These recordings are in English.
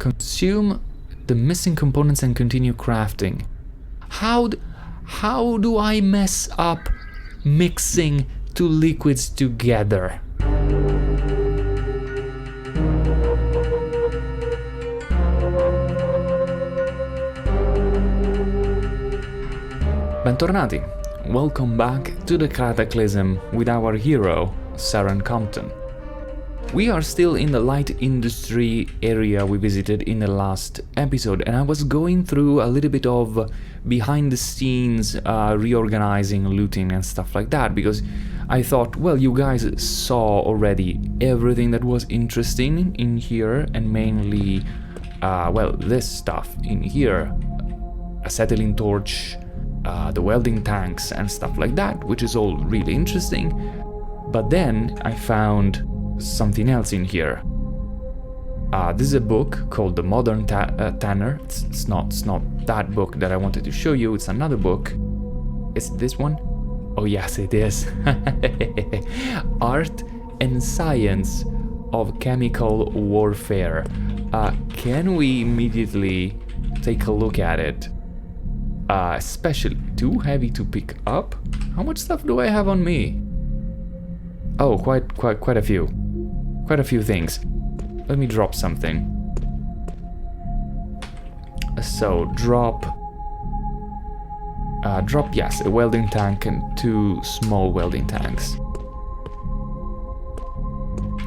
Consume the missing components and continue crafting. How do I mess up mixing two liquids together? Bentornati, welcome back to the Cataclysm with our hero, Saran Compton. We are still in the light industry area we visited in the last episode, and I was going through a little bit of behind the scenes reorganizing, looting and stuff like that, because I thought, well, you guys saw already everything that was interesting in here, and mainly, well, this stuff in here, acetylene torch, the welding tanks and stuff like that, which is all really interesting. But then I found something else in here. This is a book called The Modern Tanner. It's not that book that I wanted to show you, it's another book. Is it this one? Oh yes, it is. Art and Science of Chemical Warfare. Can we immediately take a look at it? Especially too heavy to pick up. How much stuff do I have on me? Oh, quite a few. Quite a few things. Let me drop something. So drop, yes, a welding tank and two small welding tanks.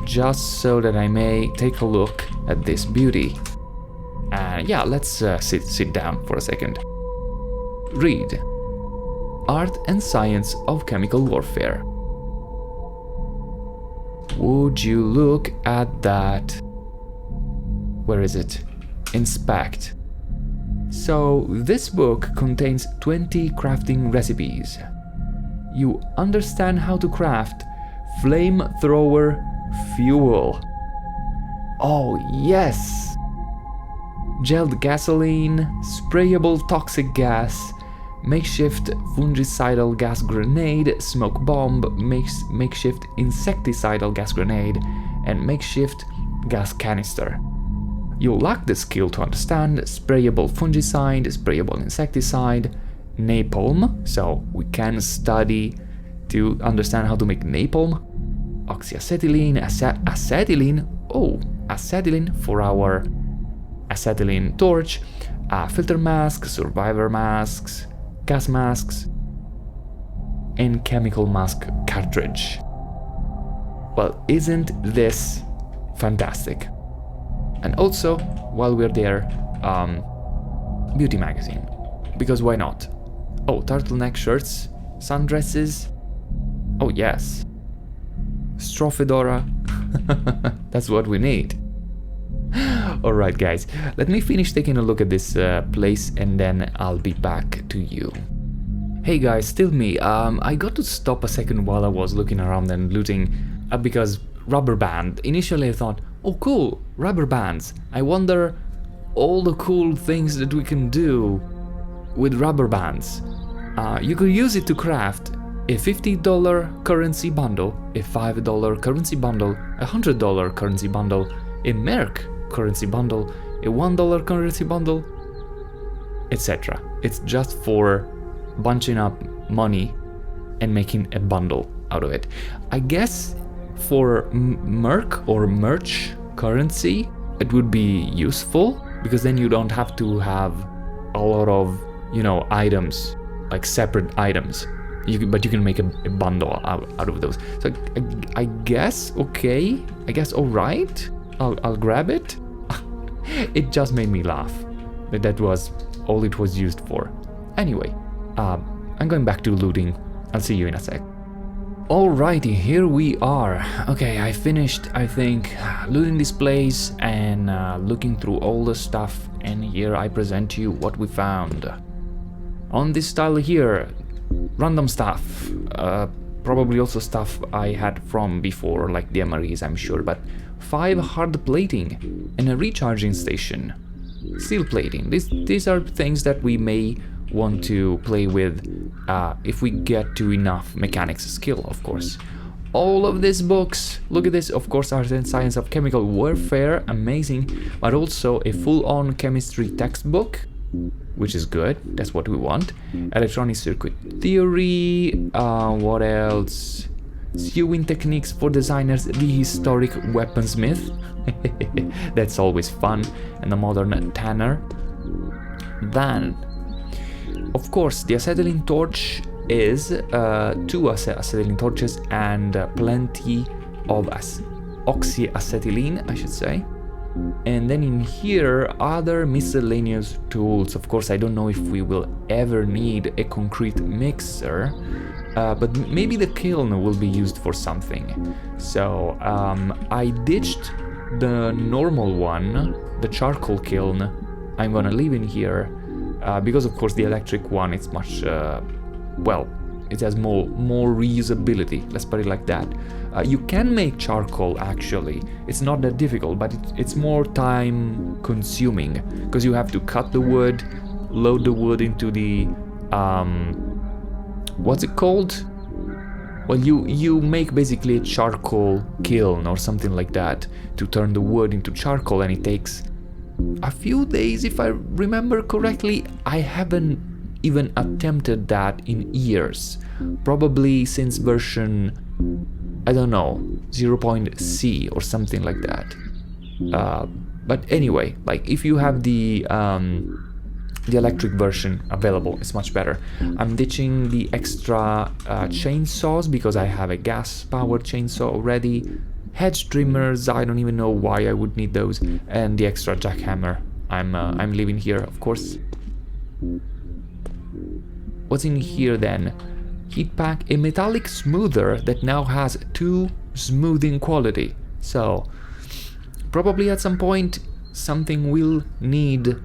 Just so that I may take a look at this beauty. And yeah, let's sit down for a second. Read. Art and Science of Chemical Warfare. Would you look at that? Where is it? Inspect. So this book contains 20 crafting recipes. You understand how to craft flamethrower fuel. Oh yes! Gelled gasoline, sprayable toxic gas, makeshift fungicidal gas grenade, smoke bomb, makeshift insecticidal gas grenade, and makeshift gas canister. You lack the skill to understand sprayable fungicide, sprayable insecticide, napalm, so we can study to understand how to make napalm, oxyacetylene, acetylene for our acetylene torch, filter masks, survivor masks, gas masks, and chemical mask cartridge. Well, isn't this fantastic? And also, while we're there, beauty magazine, because why not? Oh, turtleneck shirts, sundresses, oh yes, straw fedora, that's what we need. Alright guys, let me finish taking a look at this place and then I'll be back to you. Hey guys, still me. I got to stop a second while I was looking around and looting because rubber band. Initially I thought, oh cool, rubber bands. I wonder all the cool things that we can do with rubber bands. You could use it to craft a $50 currency bundle, a $5 currency bundle, a $100 currency bundle, a Merc currency bundle, a $1 currency bundle, etc. It's just for bunching up money and making a bundle out of it. I guess for Merc or merch currency it would be useful, because then you don't have to have a lot of, you know, items, like separate items. But you can make a bundle out of those. So I guess okay. I guess alright. I'll grab it. It just made me laugh. That was all it was used for. Anyway, I'm going back to looting. I'll see you in a sec. Alrighty, here we are. Okay, I finished, I think, looting this place and looking through all the stuff, and here I present to you what we found. On this tile here, random stuff. Probably also stuff I had from before, like the MREs, I'm sure, but 5 hard plating and a recharging station. Steel plating. These are things that we may want to play with if we get to enough mechanics skill, of course. all of these books. Look at this, of course, Art and Science of Chemical Warfare, amazing, but also a full-on chemistry textbook, which is good, that's what we want. Electronic circuit theory, what else? Sewing techniques for designers, the historic weaponsmith, that's always fun, and the modern tanner. Then, of course, the acetylene torch is 2 acetylene torches and plenty of oxyacetylene, I should say. And then in here, other miscellaneous tools. Of course, I don't know if we will ever need a concrete mixer, but maybe the kiln will be used for something. So I ditched the normal one, the charcoal kiln. I'm gonna leave in here because, of course, the electric one, it's much well, it has more reusability, let's put it like that. You can make charcoal, actually. It's not that difficult, but it's more time consuming because you have to cut the wood, load the wood into the what's it called? Well, you make basically a charcoal kiln or something like that to turn the wood into charcoal, and it takes a few days, if I remember correctly. I haven't even attempted that in years, probably since version, I don't know, 0.c or something like that. But anyway, like, if you have the electric version available, it's much better. I'm ditching the extra chainsaws because I have a gas-powered chainsaw already. Hedge trimmers, I don't even know why I would need those, and the extra jackhammer I'm leaving here, of course. What's in here then? Heat pack, a metallic smoother that now has 2 smoothing quality. So probably at some point something will need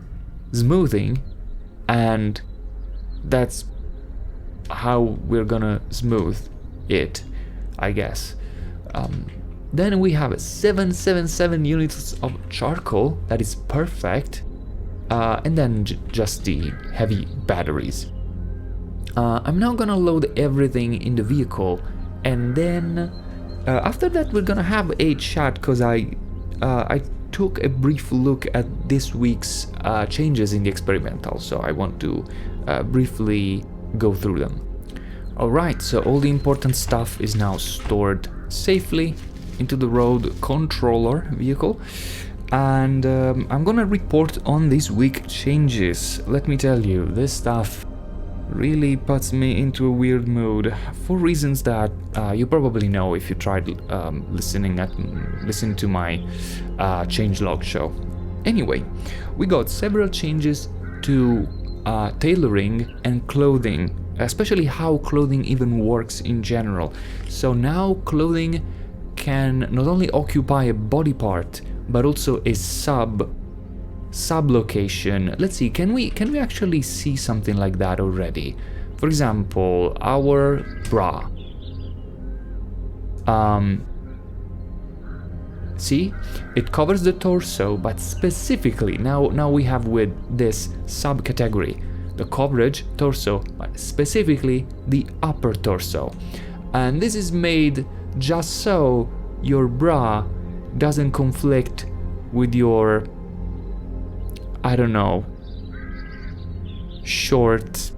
smoothing, and that's how we're gonna smooth it, I guess. Then we have 777 units of charcoal, that is perfect, and then just the heavy batteries. I'm now gonna load everything in the vehicle, and then after that we're gonna have a chat, because I took a brief look at this week's changes in the experimental, so I want to briefly go through them. Alright, so all the important stuff is now stored safely into the road controller vehicle, and I'm gonna report on this week's changes. Let me tell you, this stuff really puts me into a weird mood for reasons that you probably know if you tried listening to my changelog show. Anyway, we got several changes to tailoring and clothing, especially how clothing even works in general. So now clothing can not only occupy a body part but also a sub-location. Let's see, can we actually see something like that already? For example, our bra. See, it covers the torso, but specifically now we have with this subcategory the coverage torso, but specifically the upper torso, and this is made just so your bra doesn't conflict with your, I don't know, short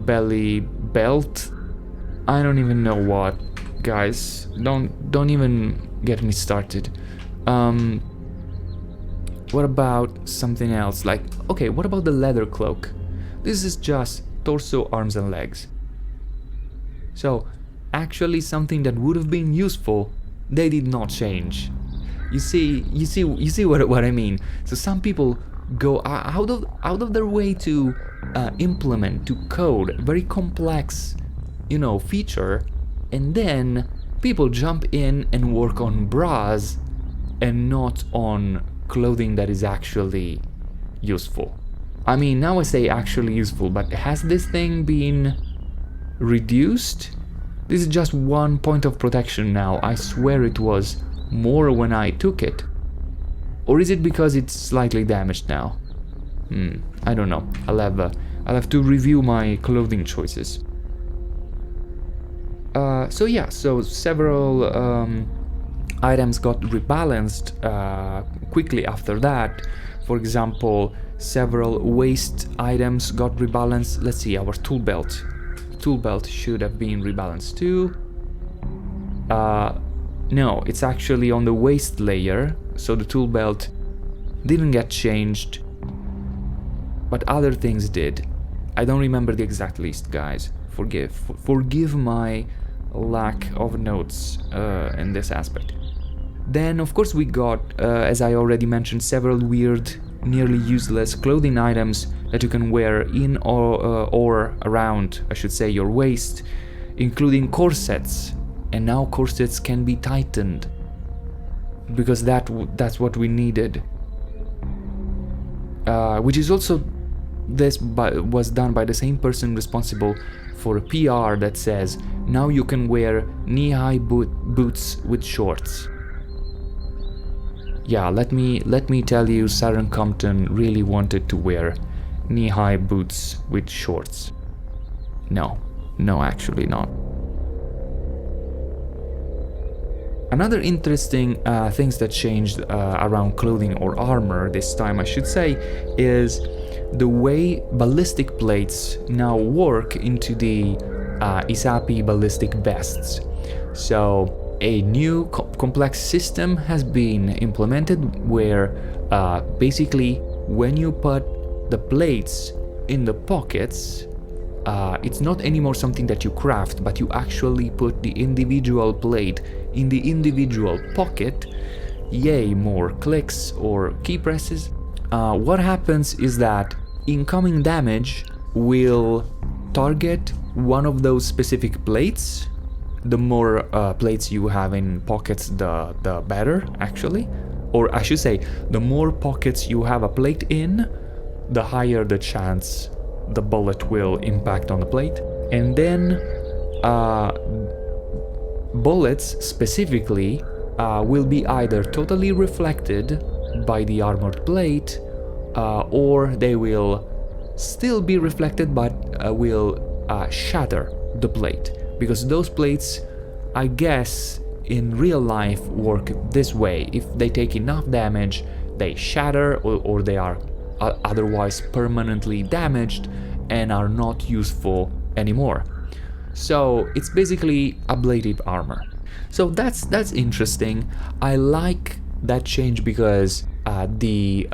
belly belt. I don't even know what, guys. Don't even get me started. What about something else? Like, okay, what about the leather cloak? This is just torso, arms and legs. So actually something that would have been useful, they did not change. You see what I mean? So some people go out of their way to implement, to code a very complex, feature, and then people jump in and work on bras and not on clothing that is actually useful. I mean, now I say actually useful, but has this thing been reduced? This is just 1 point of protection now. I swear it was more when I took it. Or is it because it's slightly damaged now? I don't know. I'll have to review my clothing choices. So yeah, so several items got rebalanced quickly after that. For example, several waste items got rebalanced. Let's see, our tool belt. Tool belt should have been rebalanced too. No, it's actually on the waste layer, so the tool belt didn't get changed, but other things did. I don't remember the exact list, guys. Forgive my lack of notes in this aspect. Then, of course, we got, as I already mentioned, several weird, nearly useless clothing items that you can wear in or around, I should say, your waist, including corsets. And now corsets can be tightened, because that's what we needed. Which is also was done by the same person responsible for a PR that says now you can wear knee-high boots with shorts. Yeah, let me tell you, Saran Compton really wanted to wear knee-high boots with shorts. No, actually not. Another interesting things that changed around clothing or armor this time, I should say, is the way ballistic plates now work into the ISAPI ballistic vests. So a new complex system has been implemented where basically when you put the plates in the pockets, it's not anymore something that you craft, but you actually put the individual plate in the individual pocket. Yay, more clicks or key presses. What happens is that incoming damage will target one of those specific plates. The more plates you have in pockets, the better, actually. Or I should say, the more pockets you have a plate in, the higher the chance the bullet will impact on the plate. And then bullets specifically will be either totally reflected by the armored plate, or they will still be reflected but will shatter the plate, because those plates, I guess, in real life work this way. If they take enough damage, they shatter, or they are otherwise permanently damaged and are not useful anymore. So it's basically ablative armor. So that's interesting. I like that change because the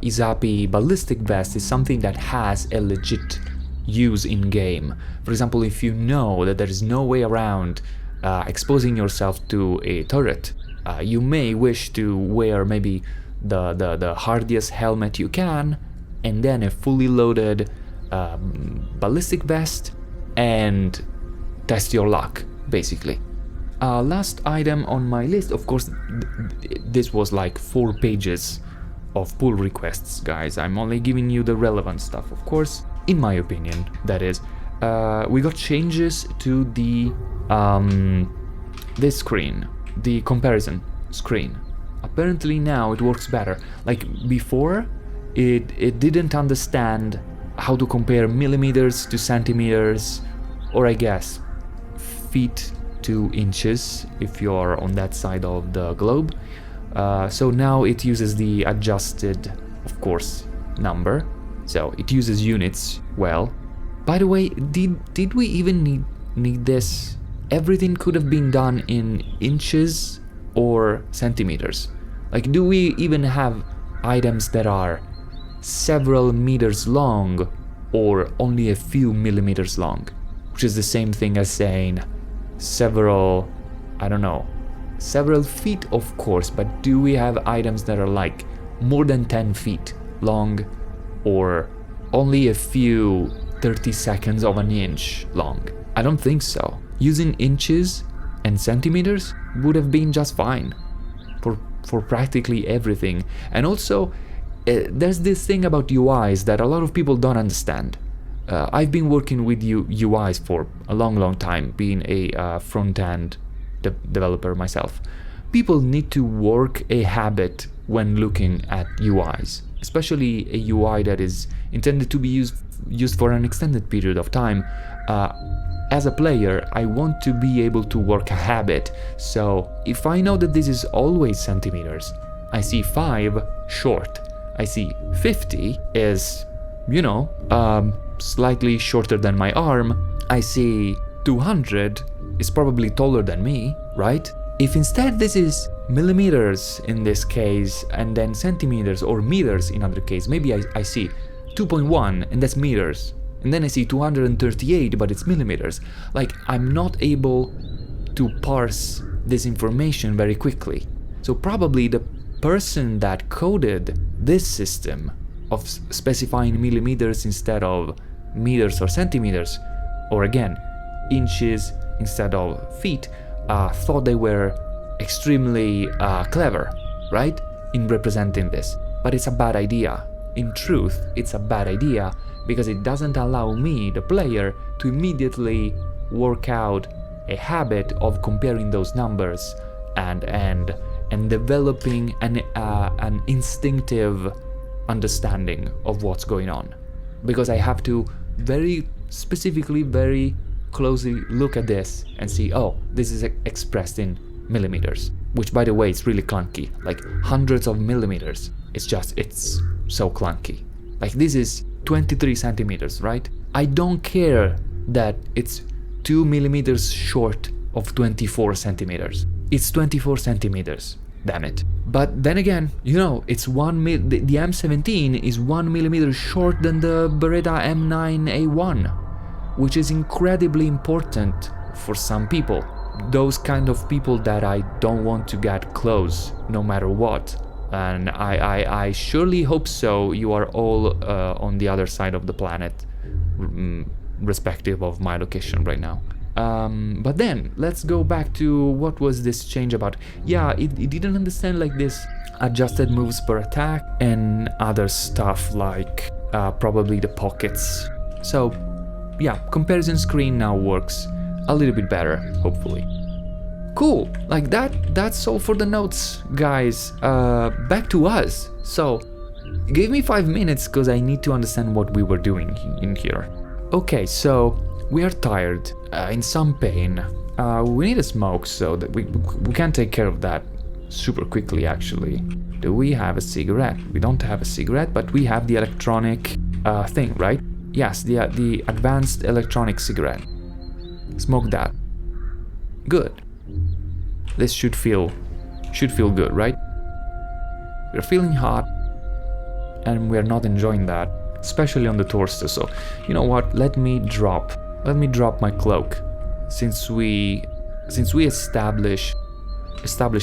ISAPI ballistic vest is something that has a legit use in game. For example, if you know that there is no way around exposing yourself to a turret, you may wish to wear maybe the hardiest helmet you can, and then a fully loaded ballistic vest, and test your luck, basically. Last item on my list, of course, this was like 4 pages of pull requests, guys. I'm only giving you the relevant stuff, of course, in my opinion, that is. We got changes to the this screen, the comparison screen. Apparently now it works better. Like before, it didn't understand how to compare millimeters to centimeters, or I guess feet to inches if you're on that side of the globe. So now it uses the adjusted, of course, number. So it uses units well. By the way, did we even need this? Everything could have been done in inches or centimeters. Like, do we even have items that are several meters long or only a few millimeters long? Which is the same thing as saying several, I don't know, several feet, of course, but do we have items that are like more than 10 feet long or only a few 30 seconds of an inch long? I don't think so. Using inches and centimeters would have been just fine for practically everything. And also, there's this thing about UIs that a lot of people don't understand. I've been working with UIs for a long time, being a front-end developer myself. People need to work a habit when looking at UIs, especially a UI that is intended to be used for an extended period of time. as a player, I want to be able to work a habit. So if I know that this is always centimeters, I see 5 short, I see 50 is, you know, slightly shorter than my arm, I see 200 is probably taller than me, right? If instead this is millimeters in this case, and then centimeters or meters in other case, maybe I see 2.1 and that's meters, and then I see 238 but it's millimeters. Like, I'm not able to parse this information very quickly. So probably the person that coded this system of specifying millimeters instead of meters or centimeters, or again, inches instead of feet, thought they were extremely clever, right, in representing this. But it's a bad idea. In truth, it's a bad idea because it doesn't allow me, the player, to immediately work out a habit of comparing those numbers and developing an instinctive understanding of what's going on. Because I have to very specifically, very closely look at this and see, oh, this is expressed in millimeters, which by the way is really clunky, like hundreds of millimeters. It's so clunky. Like, this is 23 centimeters, right? I don't care that it's 2 millimeters short of 24 centimeters. It's 24 centimeters, damn it. But then again, you know, it's the M17 is 1 millimeter short than the Beretta M9A1, which is incredibly important for some people. Those kind of people that I don't want to get close no matter what. And I surely hope so. You are all on the other side of the planet, respective of my location right now. But then let's go back to what was this change about. Yeah, it didn't understand like this adjusted moves per attack and other stuff like probably the pockets. So yeah, comparison screen now works a little bit better, hopefully. Cool, like that's all for the notes, guys. Back to us. So give me 5 minutes because I need to understand what we were doing in here. Okay, so we are tired, in some pain. We need a smoke so that we can take care of that super quickly, actually. Do we have a cigarette? We don't have a cigarette, but we have the electronic thing, right? Yes, the advanced electronic cigarette. Smoke that. Good. This should feel good, right? We're feeling hot, and we're not enjoying that, especially on the torso. So, you know what? Let me drop my cloak, since we established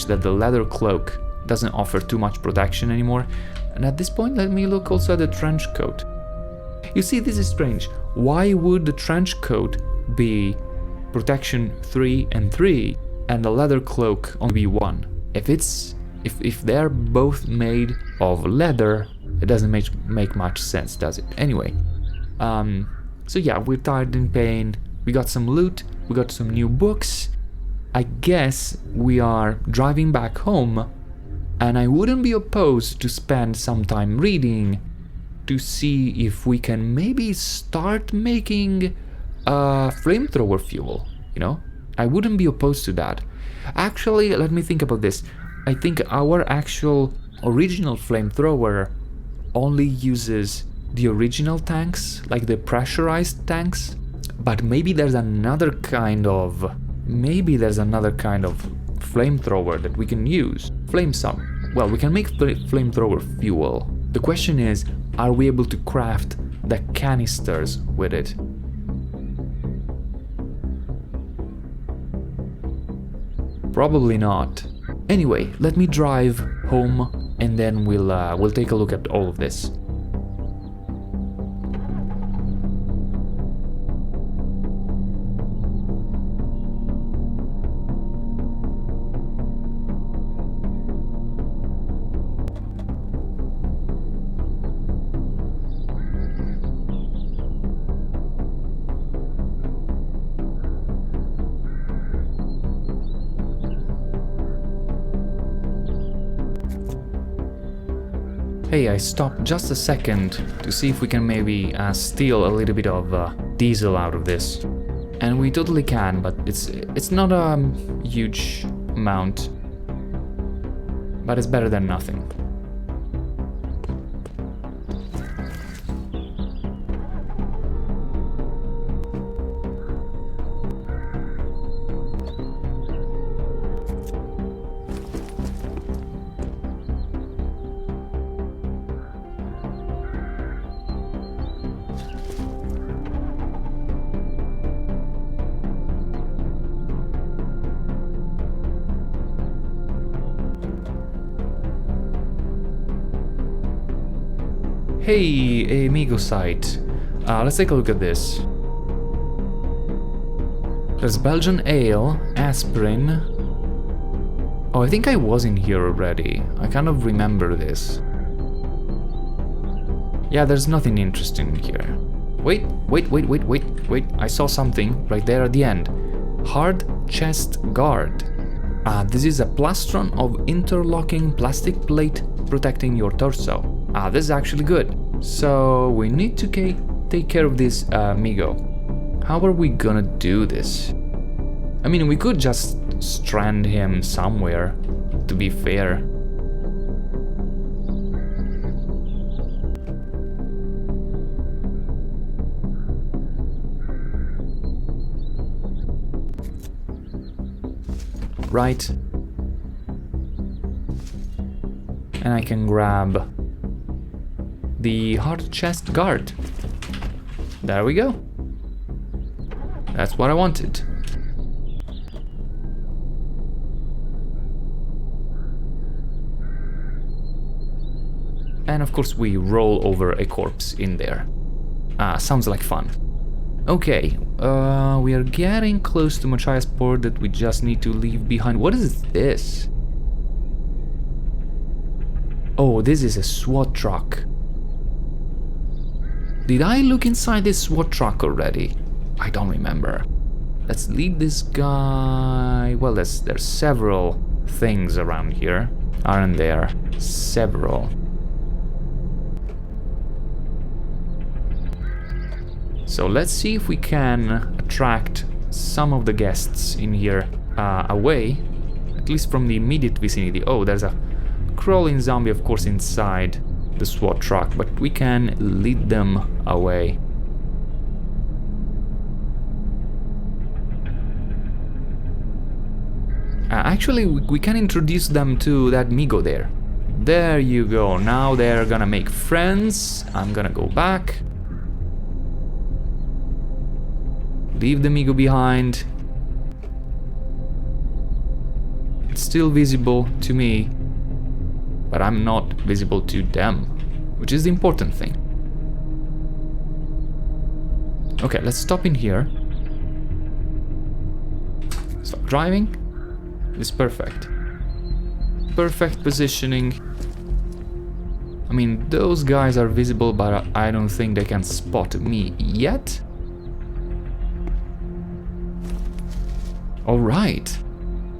that the leather cloak doesn't offer too much protection anymore. And at this point, let me look also at the trench coat. You see, this is strange. Why would the trench coat be protection 3 and 3 and the leather cloak only be 1? If they're both made of leather, it doesn't make much sense, does it? Anyway, so yeah, we're tired, in pain. We got some loot, we got some new books. I guess we are driving back home, and I wouldn't be opposed to spend some time reading to see if we can maybe start making flamethrower fuel, you know? I wouldn't be opposed to that. Actually, let me think about this. I think our actual original flamethrower only uses the original tanks, like the pressurized tanks, but maybe there's another kind of flamethrower that we can use. Well, we can make flamethrower fuel. The question is, are we able to craft the canisters with it? Probably not. Anyway, let me drive home and then we'll take a look at all of this. Hey, I stopped just a second to see if we can maybe steal a little bit of diesel out of this. And we totally can, but it's not a huge amount. But it's better than nothing. Hey, amigo site. Let's take a look at this. There's Belgian ale, aspirin. Oh, I think I was in here already. I kind of remember this. Yeah, there's nothing interesting here. Wait. I saw something right there at the end. Hard chest guard. This is a plastron of interlocking plastic plate protecting your torso. This is actually good. So we need to take care of this amigo. How are we gonna do this? I mean, we could just strand him somewhere, to be fair. Right. And I can grab the hard chest guard. There we go. That's what I wanted. And of course we roll over a corpse in there. Sounds like fun. Okay, we are getting close to Machias port that we just need to leave behind. What is this? Oh, this is a SWAT truck. Did I look inside this SWAT truck already? I don't remember. Let's lead this guy... Well, there's several things around here, aren't there? Several. So let's see if we can attract some of the guests in here away, at least from the immediate vicinity. Oh, there's a crawling zombie, of course, inside the SWAT truck, but we can lead them away. Actually, we can introduce them to that Migo there. There you go, now they're gonna make friends. I'm gonna go back. Leave the Migo behind. It's still visible to me, but I'm not visible to them, which is the important thing. Okay, let's stop in here. Stop driving. It's perfect. Perfect positioning. I mean, those guys are visible, but I don't think they can spot me yet. Alright.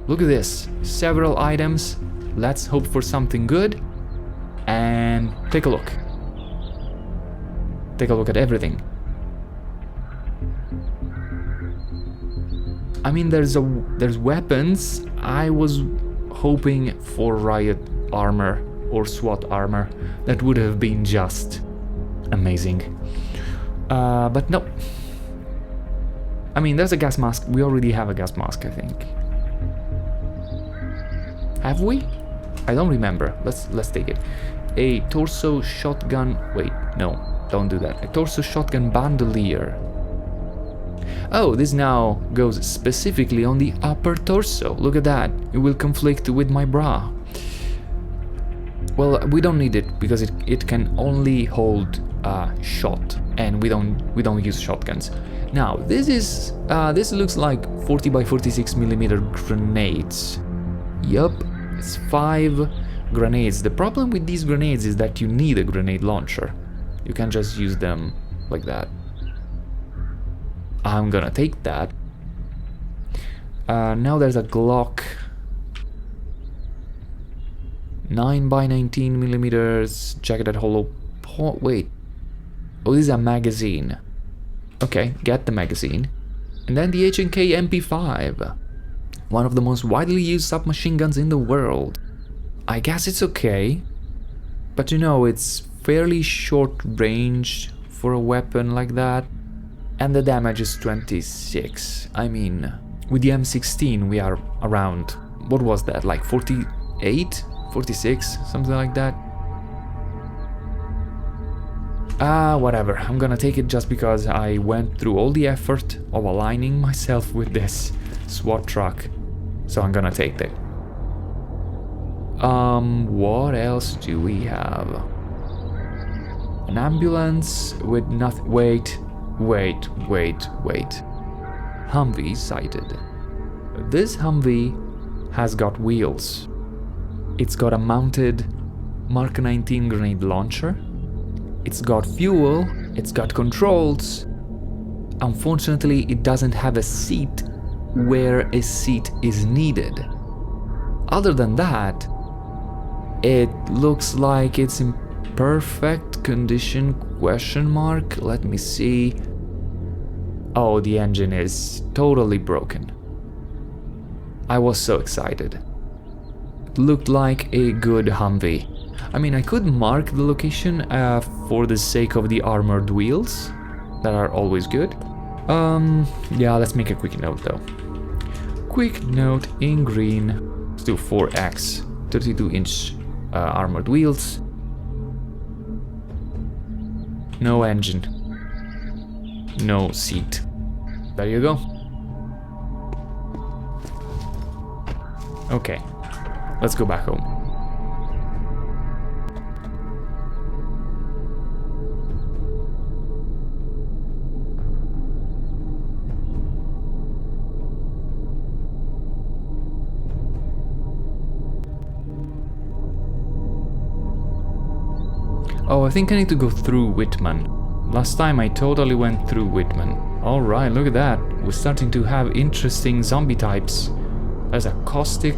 Look at this. Several items. Let's hope for something good. And take a look. Take a look at everything. I mean, there's weapons. I was hoping for riot armor or SWAT armor. That would have been just amazing. But no. I mean, there's a gas mask. We already have a gas mask, I think. Have we? I don't remember. Let's take it. A torso shotgun. Wait, no, don't do that. A torso shotgun bandolier. Oh, this now goes specifically on the upper torso. Look at that. It will conflict with my bra. Well, we don't need it because it can only hold shot, and we don't use shotguns. Now this looks like 40 by 46 millimeter grenades. Yup, it's 5 grenades. The problem with these grenades is that you need a grenade launcher. You can't just use them like that. I'm gonna take that. Now there's a Glock 9 by 19 millimeters jacketed hollow point. Wait. Oh, this is a magazine. Okay, get the magazine. And then the H&K MP5, one of the most widely used submachine guns in the world. I guess it's okay, but you know, it's fairly short range for a weapon like that. And the damage is 26. I mean, with the M16 we are around, what was that, like 48? 46? Something like that. Whatever, I'm gonna take it just because I went through all the effort of aligning myself with this SWAT truck. So I'm gonna take that. What else do we have? An ambulance with nothing. Wait. Humvee sighted. This Humvee has got wheels. It's got a mounted Mark 19 grenade launcher. It's got fuel, it's got controls. Unfortunately, it doesn't have a seat where a seat is needed. Other than that, it looks like it's in perfect condition, question mark. Let me see. Oh, the engine is totally broken. I was so excited. It looked like a good Humvee. I mean, I could mark the location for the sake of the armored wheels that are always good. Yeah, let's make a quick note though. Quick note in green. Let's do 4X, 32-inch armored wheels. No engine. No seat. There you go. Okay, let's go back home. Oh, I think I need to go through Whitman. Last time I totally went through Whitman. Alright, look at that. We're starting to have interesting zombie types. There's a caustic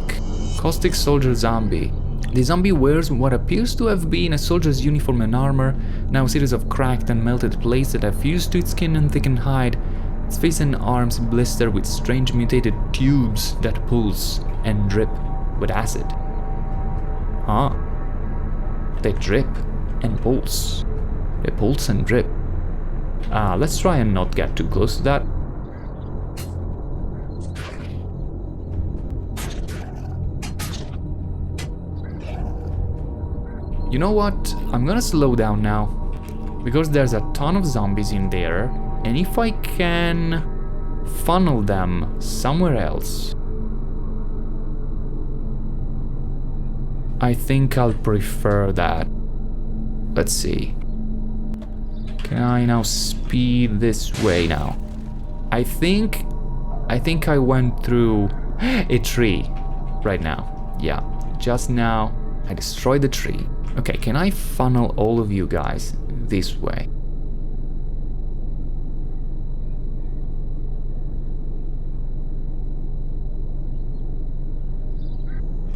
soldier zombie. The zombie wears what appears to have been a soldier's uniform and armor, now a series of cracked and melted plates that have fused to its skin and thickened hide. Its face and arms blister with strange mutated tubes that pulse and drip with acid. Huh? They drip and pulse. They pulse and drip. Let's try and not get too close to that. You know what? I'm gonna slow down now, because there's a ton of zombies in there, and if I can funnel them somewhere else, I think I'll prefer that. Let's see. Can I now speed this way now? I think I went through a tree right now. Yeah, just now I destroyed the tree. Okay, can I funnel all of you guys this way?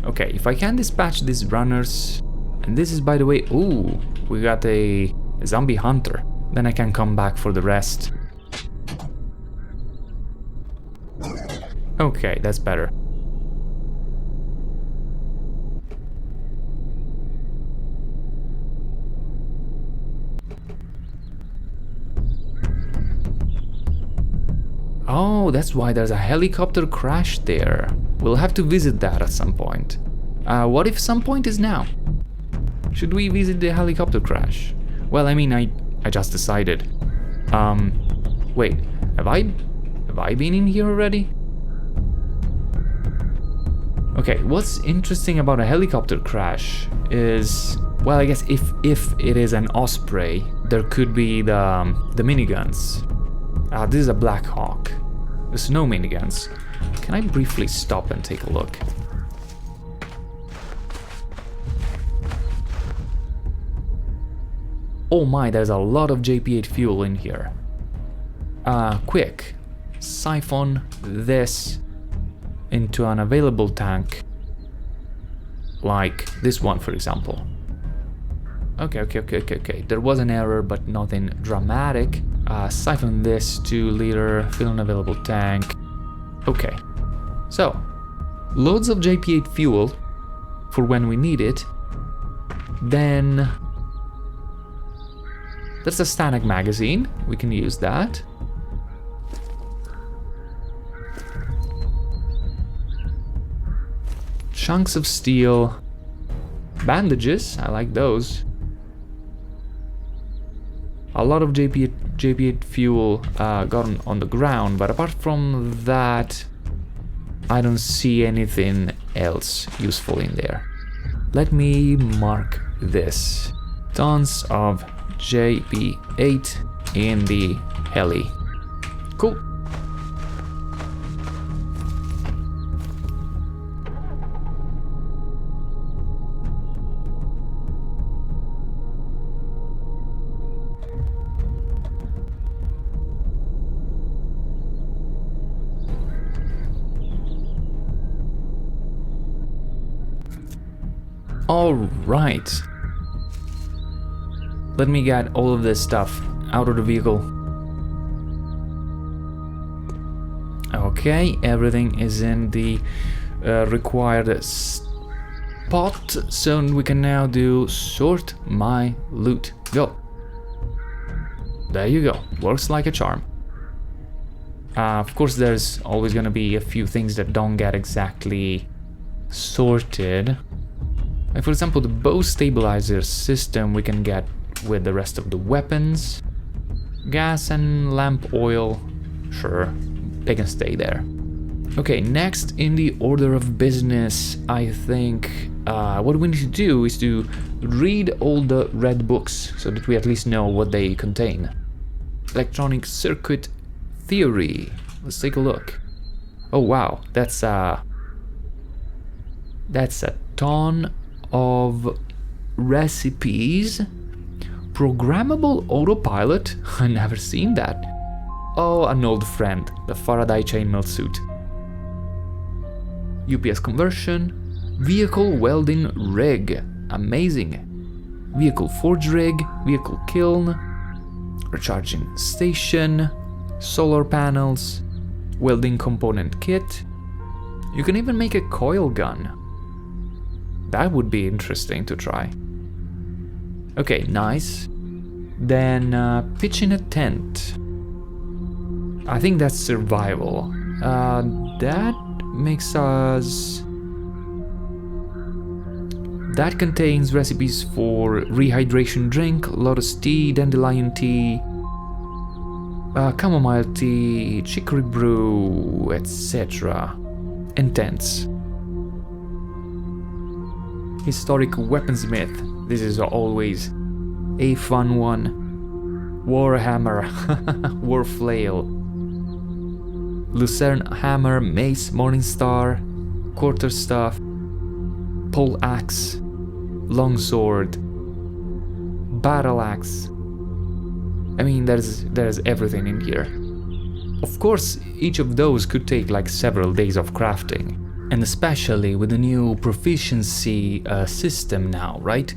Okay, if I can dispatch these runners, and this is, by the way, ooh, we got a zombie hunter, then I can come back for the rest. Okay, that's better. Oh, that's why there's a helicopter crash there. We'll have to visit that at some point. What if some point is now? Should we visit the helicopter crash? Well, I mean, I just decided. Wait, have I been in here already? Okay, what's interesting about a helicopter crash is, well, I guess if it is an Osprey, there could be the miniguns. This is a Black Hawk. There's no miniguns. Can I briefly stop and take a look? Oh my, there's a lot of JP8 fuel in here. Quick, siphon this into an available tank, like this one, for example. Okay. There was an error, but nothing dramatic. Siphon this 2 liter, fill an available tank. Okay, so loads of JP8 fuel for when we need it. Then there's a Stanek magazine, we can use that. Chunks of steel, bandages, I like those. A lot of JP8 fuel gotten on the ground, but apart from that, I don't see anything else useful in there. Let me mark this. Tons of JP8 in the heli. Cool. All right. Let me get all of this stuff out of the vehicle. Okay, everything is in the required spot, so we can now do sort my loot. Go. There you go. Works like a charm. Of course, there's always gonna be a few things that don't get exactly sorted. Like for example, the bow stabilizer system we can get with the rest of the weapons. Gas and lamp oil, sure, they can stay there. Okay, next in the order of business, I think what we need to do is to read all the red books so that we at least know what they contain. Electronic circuit theory. Let's take a look. Oh wow, that's a ton of recipes. Programmable autopilot? I never seen that. Oh, an old friend, the Faraday chainmail suit. UPS conversion, vehicle welding rig, amazing. Vehicle forge rig, vehicle kiln, recharging station, solar panels, welding component kit. You can even make a coil gun. That would be interesting to try. Okay, nice. Then pitching a tent. I think that's survival. That makes us... That contains recipes for rehydration drink, lotus tea, dandelion tea, chamomile tea, chicory brew, etc. And tents. Historic weaponsmith. This is always a fun one. Warhammer, war flail, lucerne hammer, mace, morningstar, quarterstaff, pole axe, longsword, battle axe. I mean, there's everything in here. Of course, each of those could take like several days of crafting. And especially with the new proficiency system now, right?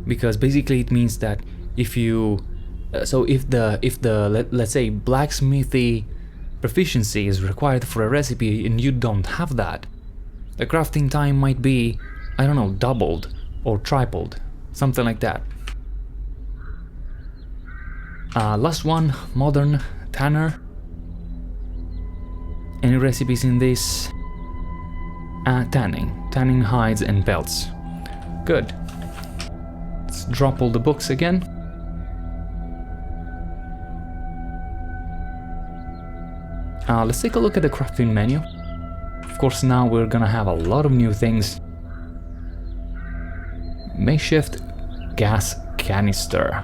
Because basically it means that if you, if the let's say blacksmithy proficiency is required for a recipe and you don't have that, the crafting time might be, I don't know, doubled or tripled, something like that. Last one, modern tanner. Any recipes in this? Tanning hides and belts. Good. Let's drop all the books again. Let's take a look at the crafting menu. Of course, now we're gonna have a lot of new things. Makeshift gas canister.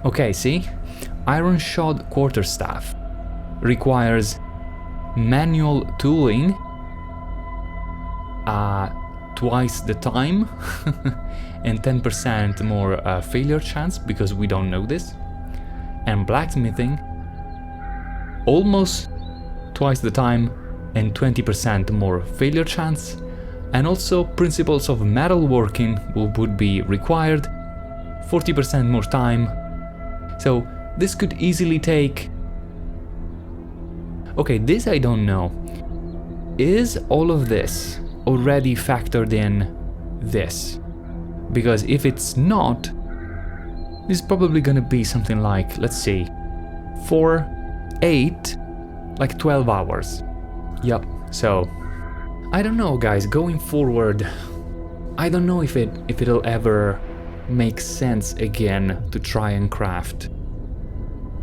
Okay, see? Iron shod quarterstaff requires manual tooling, twice the time, and 10% more failure chance because we don't know this. And blacksmithing, almost twice the time and 20% more failure chance. And also principles of metalworking would be required, 40% more time. So this could easily take... Okay, this I don't know. Is all of this already factored in this? Because if it's not, this is probably gonna be something like, let's see, 4, 8, like 12 hours. Yep, so I don't know, guys, going forward, I don't know if it'll ever make sense again to try and craft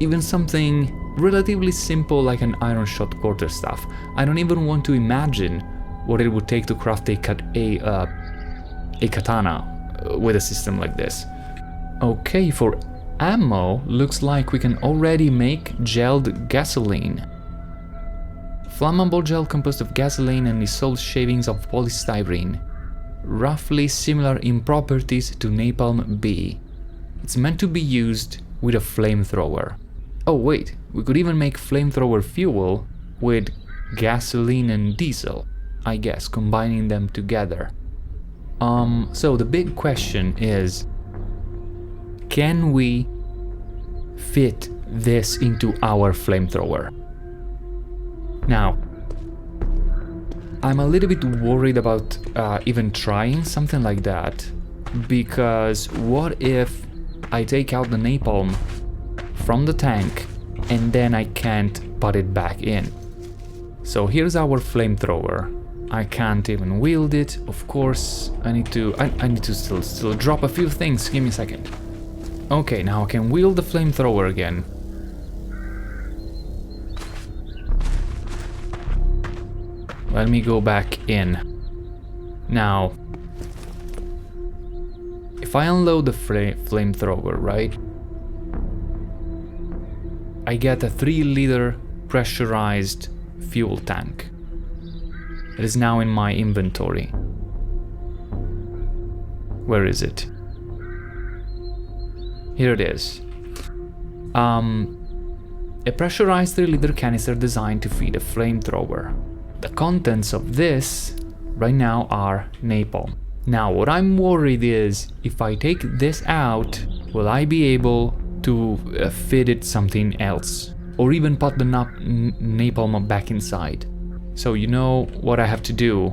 even something relatively simple like an iron shot quarterstaff. I don't even want to imagine what it would take to craft a katana with a system like this. Okay, for ammo, looks like we can already make gelled gasoline. Flammable gel composed of gasoline and dissolved shavings of polystyrene. Roughly similar in properties to napalm B. It's meant to be used with a flamethrower. Oh wait, we could even make flamethrower fuel with gasoline and diesel, I guess, combining them together. So the big question is, can we fit this into our flamethrower? Now, I'm a little bit worried about even trying something like that, because what if I take out the napalm from the tank and then I can't put it back in? So here's our flamethrower. I can't even wield it, of course. I need to still drop a few things. Give me a second. Okay, now I can wield the flamethrower again. Let me go back in. Now, if I unload the flamethrower, right? I get a 3-liter pressurized fuel tank. It is now in my inventory. Where is it? Here it is. A pressurized 3-liter canister designed to feed a flamethrower. The contents of this right now are napalm. Now what I'm worried is, if I take this out, will I be able to fit it something else? Or even put the napalm back inside? So you know what I have to do?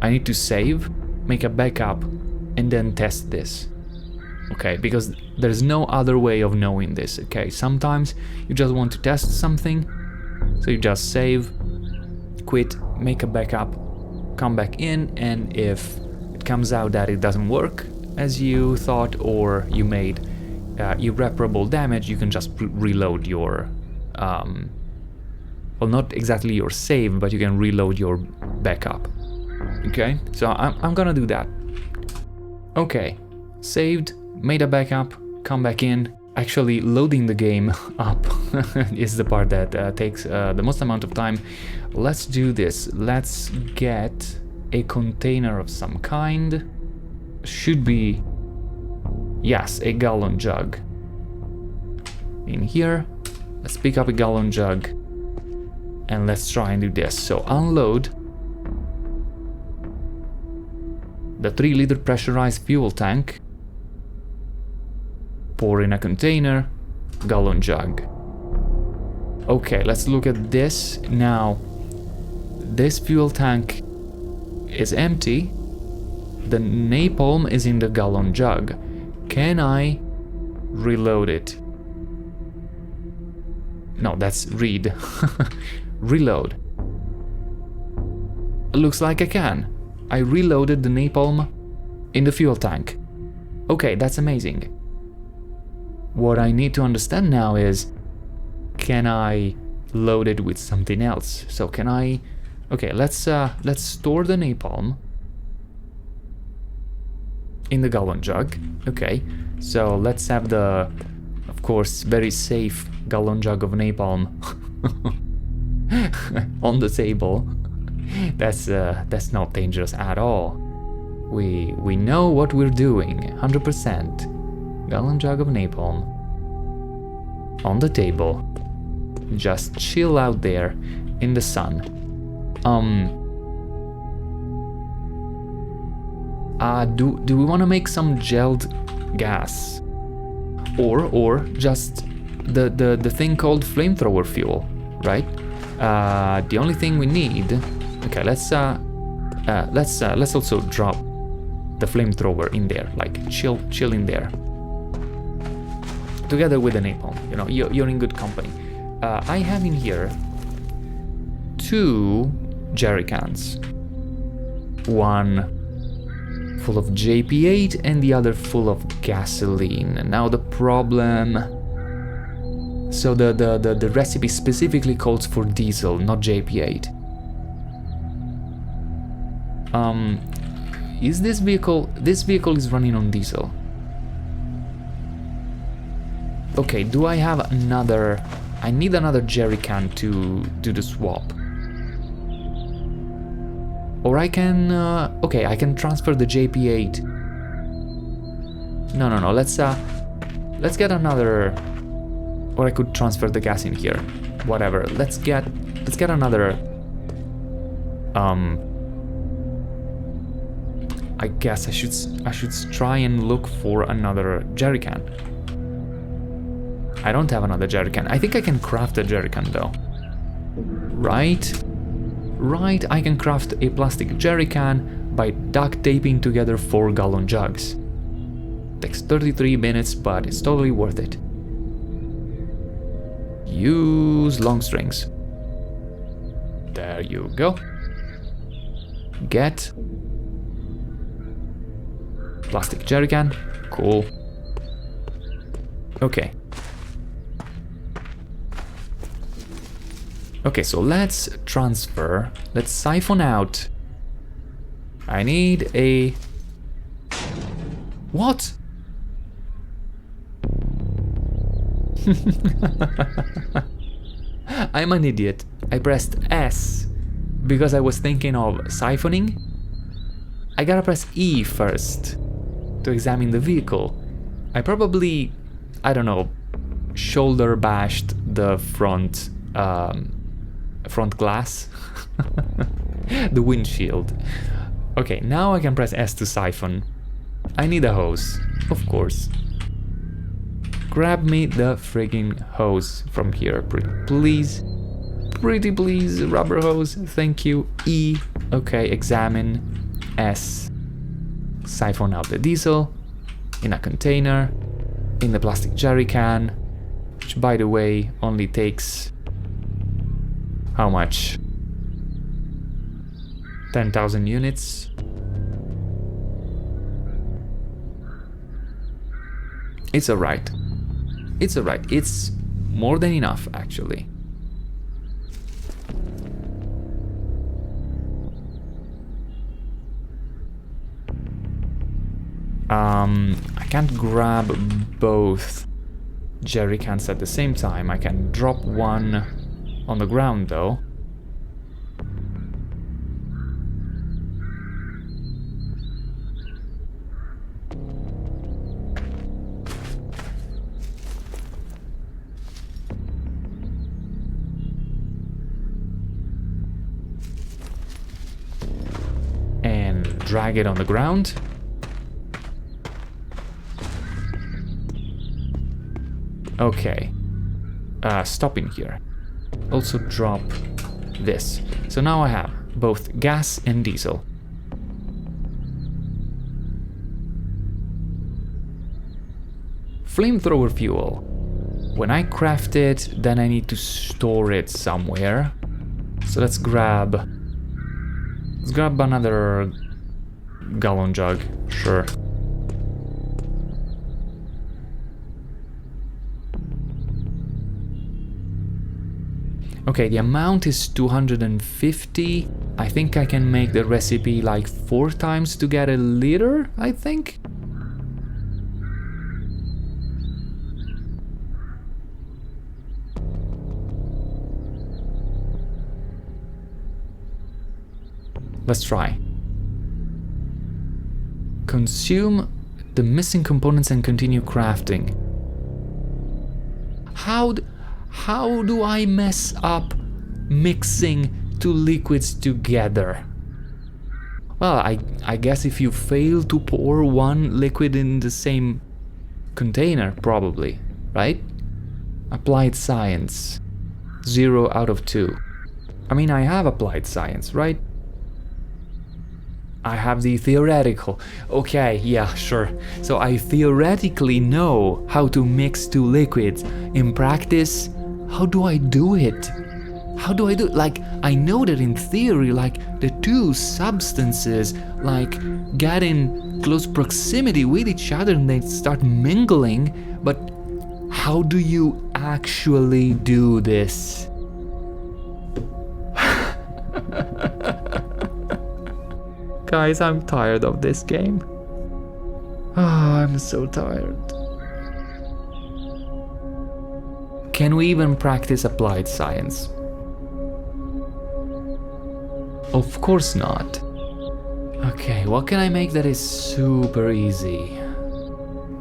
I need to save, make a backup, and then test this. Okay, because there's no other way of knowing this, okay? Sometimes you just want to test something, so you just save, quit, make a backup, come back in, and if it comes out that it doesn't work as you thought, or you made irreparable damage, you can just reload your, well, not exactly your save, but you can reload your backup. Okay, so I'm gonna do that. Okay, saved, made a backup, come back in. Actually, loading the game up is the part that takes the most amount of time. Let's do this. Let's get a container of some kind. Should be, yes, a gallon jug. In here, let's pick up a gallon jug and let's try and do this. So unload the 3-liter pressurized fuel tank. Pour in a container, gallon jug. Okay, let's look at this now. This fuel tank is empty. The napalm is in the gallon jug. Can I reload it? No, that's read. Reload. Looks like I can. I reloaded the napalm in the fuel tank. Okay, that's amazing. What I need to understand now is, can I load it with something else? So can I... Okay, let's store the napalm in the gallon jug. Okay, so let's have the, of course, very safe gallon jug of napalm on the table. That's not dangerous at all. We know what we're doing, 100%. Gallon jug of napalm on the table. Just chill out there in the sun. Do we want to make some gelled gas? or just the thing called flamethrower fuel, right? The only thing we need. Okay, let's also drop the flamethrower in there, like chill in there, together with the napalm. You know, you're in good company. I have in here 2 jerry cans, one full of JP8 and the other full of gasoline. Now the problem, so the recipe specifically calls for diesel, not JP8. Is this vehicle is running on diesel? Okay, do I have another? I need another jerry can to do the swap. Or I can, okay, I can transfer the JP8. No, let's get another, or I could transfer the gas in here. Whatever, let's get another, I guess I should try and look for another jerry can. I don't have another jerry can. I think I can craft a jerry can though. Right, I can craft a plastic jerry can by duct taping together 4-gallon jugs. Takes 33 minutes, but it's totally worth it. Use long strings. There you go. Get plastic jerry can. Cool. Okay. Okay, so let's transfer, let's siphon out. I need a... What? I'm an idiot. I pressed S because I was thinking of siphoning. I gotta press E first to examine the vehicle. I probably, I don't know, shoulder bashed the front glass, the windshield. Okay, now I can press S to siphon. I need a hose, of course. Grab me the frigging hose from here, please. Pretty please, rubber hose, thank you. E, okay, examine. S, siphon out the diesel in a container, in the plastic jerry can, which by the way only takes... How much? 10,000 units. It's alright. It's alright. It's more than enough, actually. I can't grab both jerry cans at the same time. I can drop one on the ground though. And drag it on the ground. Okay. Stop in here. Also drop this. So now I have both gas and diesel. Flamethrower fuel. When I craft it, then I need to store it somewhere. So let's grab another gallon jug. Sure. Okay, the amount is 250. I think I can make the recipe like 4 times to get a liter, I think. Let's try. Consume the missing components and continue crafting. How do I mess up mixing 2 liquids together? Well, I guess if you fail to pour one liquid in the same container, probably, right? Applied science. 0 out of 2. I mean, I have applied science, right? I have the theoretical. Okay, yeah, sure. So I theoretically know how to mix two liquids. In practice, how do I do it? How do I do it? Like, I know that in theory, like, the two substances, like, get in close proximity with each other and they start mingling, but how do you actually do this? Guys, I'm tired of this game. I'm so tired. Can we even practice applied science? Of course not. Okay, what can I make that is super easy?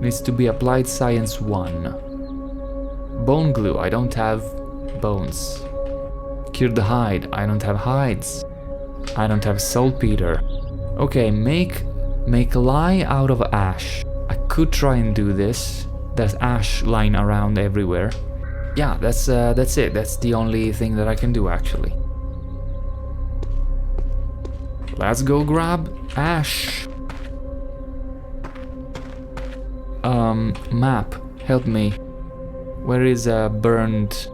Needs to be applied science 1. Bone glue, I don't have bones. Cure the hide, I don't have hides. I don't have saltpeter. Okay, make lye out of ash. I could try and do this. There's ash lying around everywhere. Yeah, that's it. That's the only thing that I can do, actually. Let's go grab ash. Map, help me. Where is burnt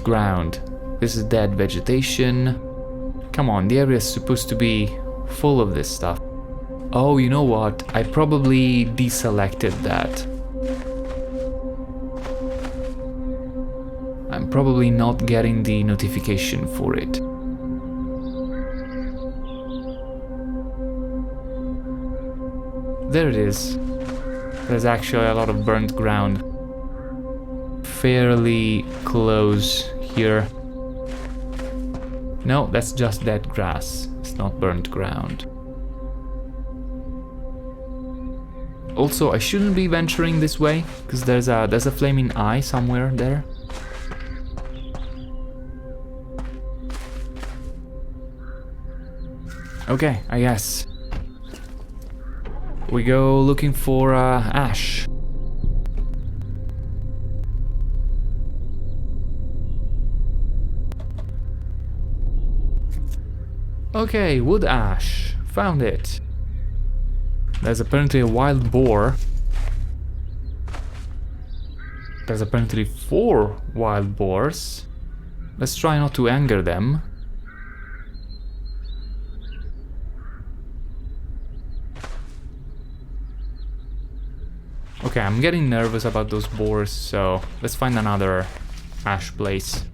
ground? This is dead vegetation. Come on, the area is supposed to be full of this stuff. Oh, you know what? I probably deselected that. I'm probably not getting the notification for it. There it is. There's actually a lot of burnt ground. Fairly close here. No, that's just dead grass. It's not burnt ground. Also, I shouldn't be venturing this way, because there's a flaming eye somewhere there. Okay, I guess. We go looking for ash. Okay, wood ash. Found it. There's apparently a wild boar. There's apparently 4 wild boars. Let's try not to anger them. Okay, I'm getting nervous about those boars, so let's find another ash place.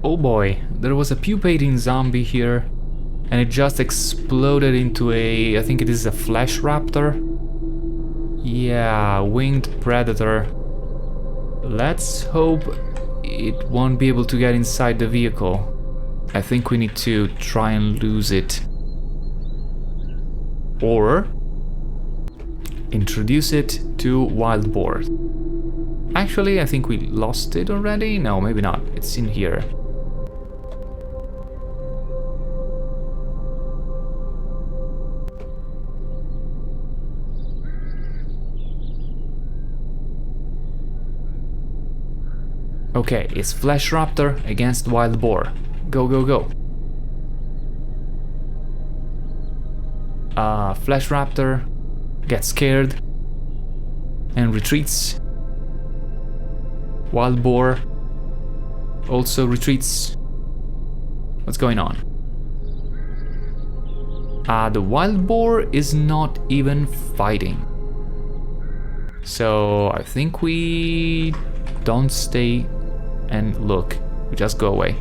Oh boy, there was a pupating zombie here, and it just exploded into I think it is a flesh raptor? Yeah, winged predator. Let's hope it won't be able to get inside the vehicle. I think we need to try and lose it. Or introduce it to wild boar. Actually, I think we lost it already. No, maybe not. It's in here. Okay, it's Flesh Raptor against Wild Boar. Go, go, go. Flesh Raptor gets scared and retreats. Wild Boar also retreats. What's going on? The Wild Boar is not even fighting. So I think we don't stay and look, we just go away.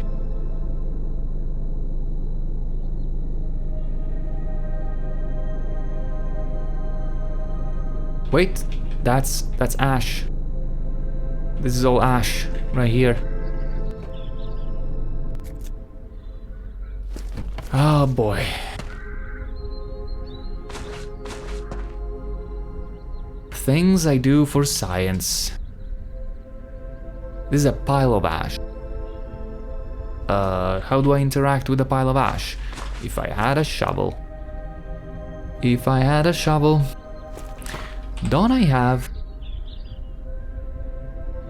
Wait, that's ash. This is all ash right here. Oh boy. Things I do for science. This is a pile of ash. How do I interact with a pile of ash? If I had a shovel. If I had a shovel. Don't I have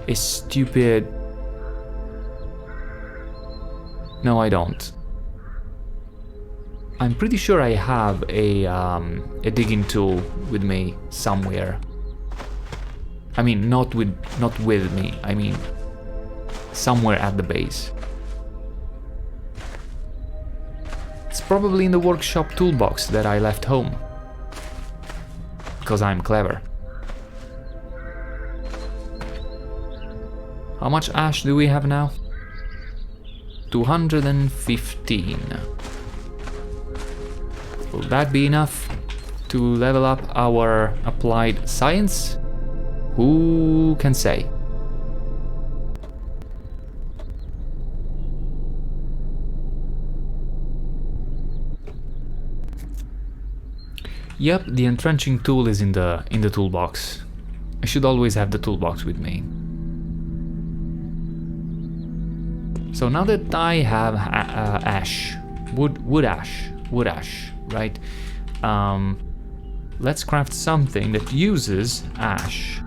a stupid... No, I don't. I'm pretty sure I have a digging tool with me somewhere. I mean, not with me. I mean, somewhere at the base. It's probably in the workshop toolbox that I left home. Because I'm clever. How much ash do we have now? 215. Will that be enough to level up our applied science? Who can say? Yep, the entrenching tool is in the toolbox. I should always have the toolbox with me. So now that I have ash, wood ash, right? Let's craft something that uses ash,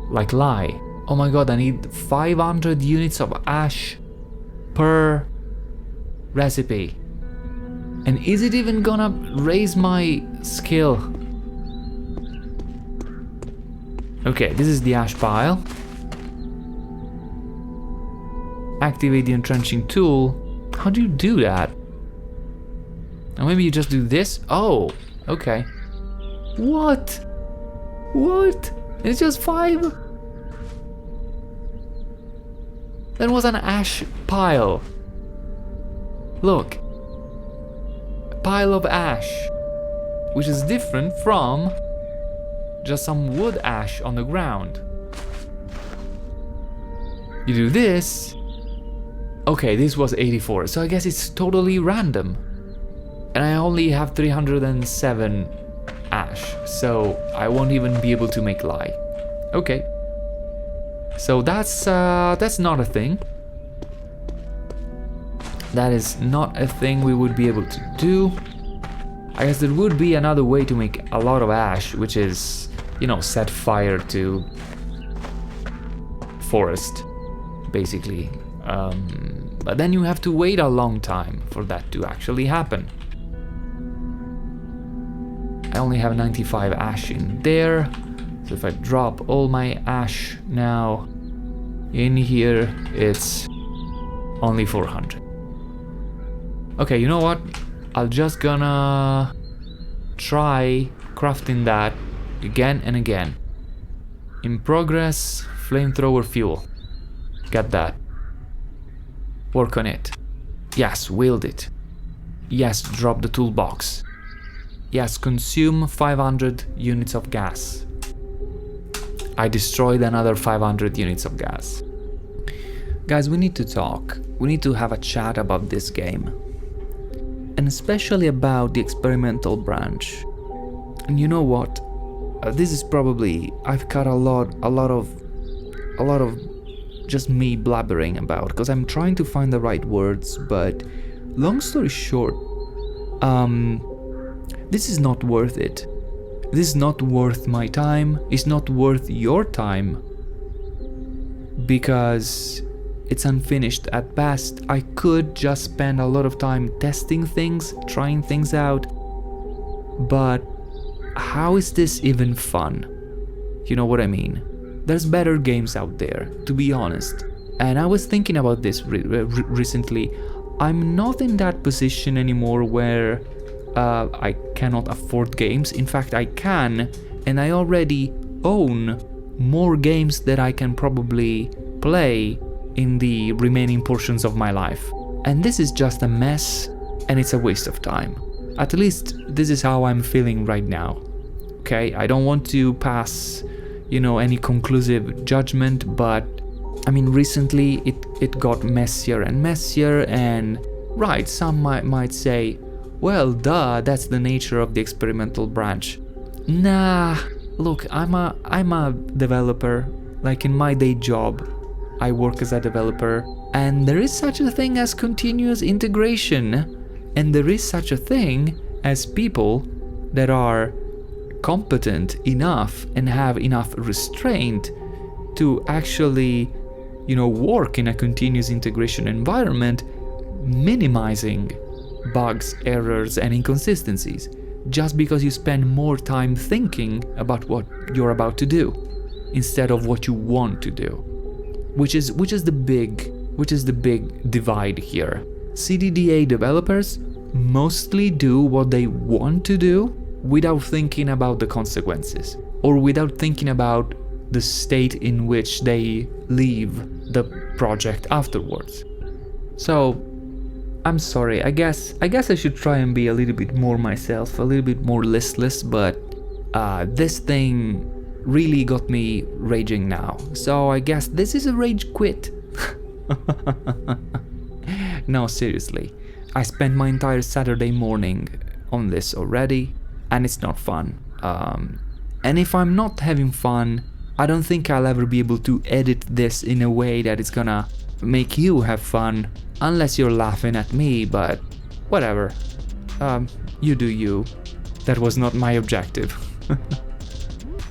like lye. Oh my god, I need 500 units of ash per recipe. And is it even gonna raise my skill? Okay, this is the ash pile. Activate the entrenching tool. How do you do that? Or maybe you just do this? Oh, okay. What? What? It's just 5? That was an ash pile. Look. A pile of ash. Which is different from just some wood ash on the ground. You do this. Okay, this was 84, so I guess it's totally random. And I only have 307 ash, so I won't even be able to make lye. Okay. So that's not a thing. That is not a thing we would be able to do. I guess there would be another way to make a lot of ash, which is, you know, set fire to forest, basically. But then you have to wait a long time for that to actually happen. I only have 95 ash in there, so if I drop all my ash now in here, it's only 400. Okay, you know what? I'm just gonna try crafting that again and again. In progress, flamethrower fuel. Got that. Work on it. Yes, wield it. Yes, drop the toolbox. Yes, consume 500 units of gas. I destroyed another 500 units of gas. Guys, we need to talk. We need to have a chat about this game. And especially about the experimental branch. And you know what? This is probably... I've cut a lot of just me blabbering about, because I'm trying to find the right words, but long story short, this is not worth it. This is not worth my time. It's not worth your time, because it's unfinished at best. I could just spend a lot of time testing things, trying things out, but how is this even fun? You know what I mean? There's better games out there, to be honest. And I was thinking about this recently. I'm not in that position anymore where I cannot afford games. In fact, I can, and I already own more games that I can probably play in the remaining portions of my life. And this is just a mess, and it's a waste of time. At least this is how I'm feeling right now. Okay, I don't want to pass, you know, any conclusive judgment, but I mean, recently it got messier and messier, and Right, some might say, well, duh, that's the nature of the experimental branch. Nah, look, I'm a developer. Like in my day job, I work as a developer, and there is such a thing as continuous integration, and there is such a thing as people that are competent enough and have enough restraint to actually, work in a continuous integration environment, minimizing bugs, errors, and inconsistencies, just because you spend more time thinking about what you're about to do instead of what you want to do, which is the big divide here. CDDA developers mostly do what they want to do without thinking about the consequences, or without thinking about the state in which they leave the project afterwards. So I'm sorry, I guess I should try and be a little bit more myself, a little bit more listless, but this thing really got me raging now. So I guess this is a rage quit. No, seriously. I spent my entire Saturday morning on this already, and it's not fun. And if I'm not having fun, I don't think I'll ever be able to edit this in a way that it's gonna make you have fun, unless you're laughing at me, but whatever. You do you. That was not my objective.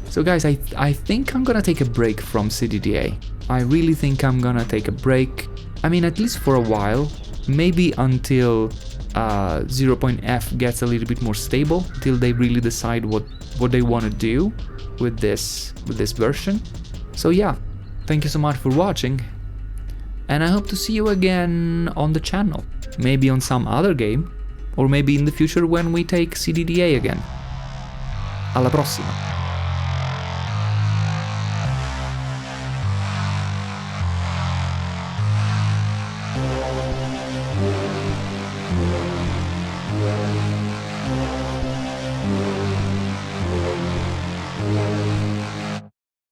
So guys, I think I'm gonna take a break from CDDA. I really think I'm gonna take a break. I mean, at least for a while. Maybe until 0.f gets a little bit more stable, till they really decide what they want to do with this version. So yeah, thank you so much for watching, and I hope to see you again on the channel, maybe on some other game, or maybe in the future when we take CDDA again. Alla prossima!